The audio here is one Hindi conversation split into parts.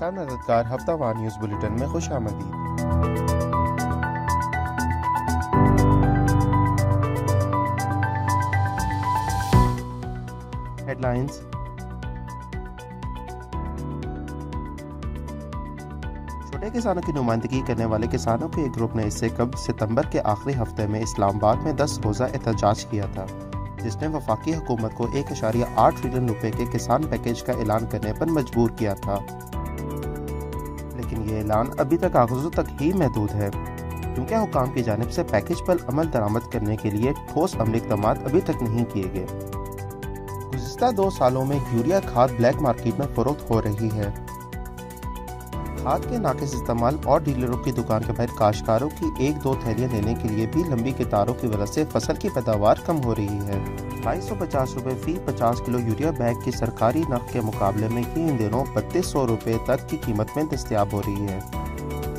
किसान मददगार हफ्तावार न्यूज़ बुलेटिन में खुश आमदीद। हेडलाइंस। छोटे किसानों की नुमाइंदगी करने वाले किसानों के एक ग्रुप ने इससे कब सितंबर के आखिरी हफ्ते में इस्लामाबाद में 10 रोज़ा एहतजाज किया था, जिसने वफाकी हुकूमत को 1.8 ट्रिलियन रुपए के किसान पैकेज का ऐलान करने पर मजबूर किया था। लेकिन ये ऐलान अभी तक कागजों तक ही महदूद है, क्योंकि हुकाम की जानिब से पैकेज पर अमल दरामद करने के लिए ठोस अमली इक़दाम अभी तक नहीं किए गए। गुज़िश्ता 2 सालों में यूरिया खाद ब्लैक मार्केट में फरोख्त हो रही है। खाद के नाकिस इस्तेमाल और डीलरों की दुकान के बाहर काश्तकारों की 1-2 थैलियां लेने के लिए भी लंबी कतारों की वजह से फसल की पैदावार कम हो रही है। 250 रुपए फी 50 किलो यूरिया बैग की सरकारी नर्ख के मुकाबले में ही इन दिनों 3200 रुपए तक की कीमत में दस्तयाब हो रही है।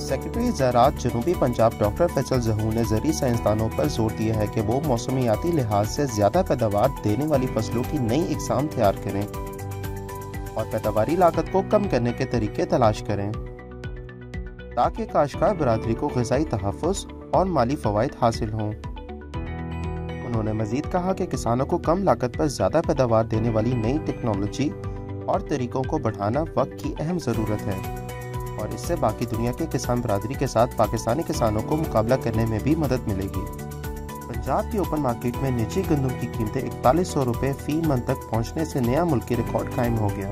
सेक्रेटरी ज़राअत जनूबी पंजाब डॉक्टर फैसल ज़हूर ने ज़रूरी साइंसदानों पर जोर दिया है कि वो मौसमियाती लिहाज से ज़्यादा पैदावार देने वाली फसलों की नई इकसाम तैयार करें और पैदावारी लागत को कम करने के तरीके तलाश करें, ताकि काश्तकार बरादरी को ग़िज़ाई तहफ़्फ़ुज़ और माली फ़वाइद हासिल हों। उन्होंने मज़ीद कहा कि किसानों को कम लागत पर ज़्यादा पैदावार देने वाली नई टेक्नोलॉजी और तरीक़ों को बढ़ाना वक्त की अहम ज़रूरत है और इससे बाकी दुनिया के किसान बरादरी के साथ पाकिस्तानी किसानों को मुकाबला करने में भी मदद मिलेगी। पंजाब की ओपन मार्केट में निजी गंदम की कीमतें 4100 रुपये फ़ी मन तक पहुँचने से नया मुल्की रिकॉर्ड कायम हो गया।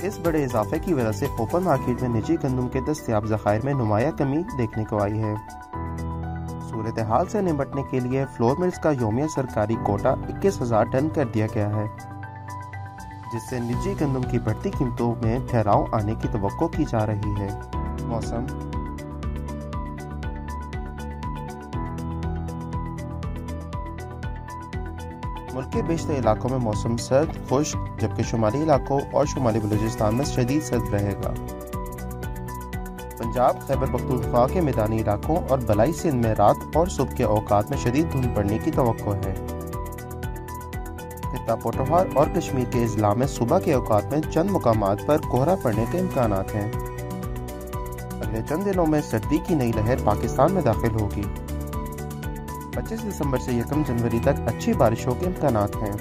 इस बड़े इजाफे की वजह से ओपन मार्केट में निजी गंदम के दस्तयाब ज़खायर में नुमाया कमी देखने को आई है। सूरत हाल से निपटने के लिए फ्लोर मिल्स का योमिया सरकारी कोटा 21,000 टन कर दिया गया है, जिससे निजी गंदम की बढ़ती कीमतों में ठहराव आने की तवक्को की जा रही है। मौसम। मुल्क के बेशतर इलाकों में मौसम सर्द खुश्क, जबकि शुमाली इलाकों और शुमाली बलूचिस्तान में शदीद सर्द रहेगा। पंजाब, खैबर पख्तूनख्वा के मैदानी इलाकों और बलाई सिंध में रात और सुबह के औकात में शदीद धुंध पड़ने की तवक्को है। खित्ता पोठोहार और कश्मीर के अजला में सुबह के औकात में चंद मुकामात पर कोहरा पड़ने के इम्कानात हैं। अगले चंद दिनों में सर्दी की नई लहर पाकिस्तान में दाखिल होगी। 25 दिसंबर से 1 जनवरी तक अच्छी बारिशों के इम्कानात हैं।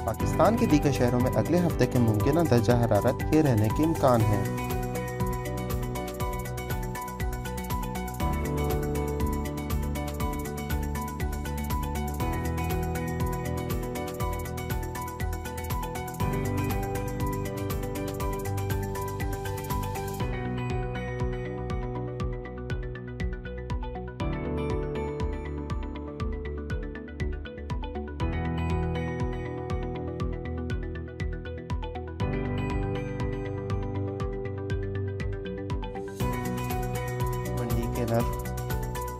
पाकिस्तान के दीगर शहरों में अगले हफ्ते के मुमकिन दर्जा हरारत के रहने के इम्कान हैं।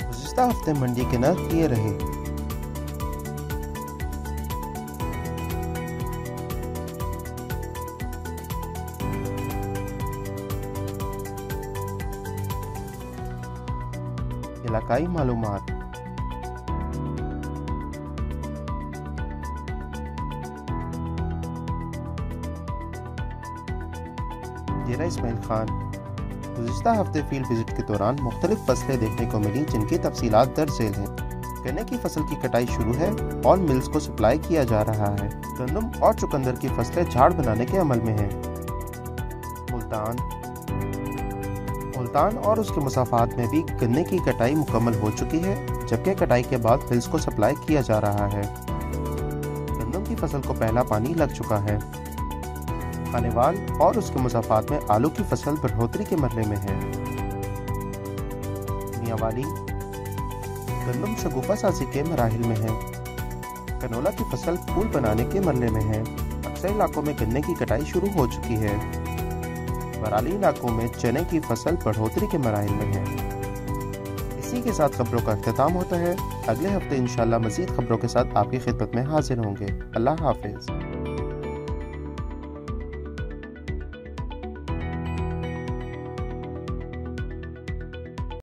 गुज़िश्ता हफ्ते मंडी के नर्ख ये रहे। इलाकाई मालूमात। डेरा इस्माइल खान। गुज़िश्ता हफ्ते फील्ड विजिट के दौरान मुख्तलिफ फसलें देखने को मिली, जिनकी तफसीलात दर्ज झेल हैं। गन्ने की फसल की कटाई शुरू है और मिल्स को सप्लाई किया जा रहा है। गंदम और चुकंदर की फसलें झाड़ बनाने के अमल में हैं। मुल्तान और उसके मुसाफात में भी गन्ने की कटाई मुकम्मल हो चुकी है, जबकि कटाई के बाद मिल्स को सप्लाई किया जा रहा है। गंदम की फसल को पहला पानी लग चुका है। खानेवाल और उसके मुसाफात में आलू की फसल बढ़ोतरी के मरहले में है। मियांवाली गंदम शगुफा साजी के मराहिल में है। कनोला की फसल फूल बनाने के मरहले में है। अक्सर इलाकों में गन्ने की कटाई शुरू हो चुकी है। बराली इलाकों में चने की फसल बढ़ोतरी के मराहिल में है। इसी के साथ खबरों का अख्तिताम होता है। अगले हफ्ते इंशाल्लाह मज़ीद खबरों के साथ आपकी खिदमत में हाजिर होंगे। अल्लाह हाफिज़।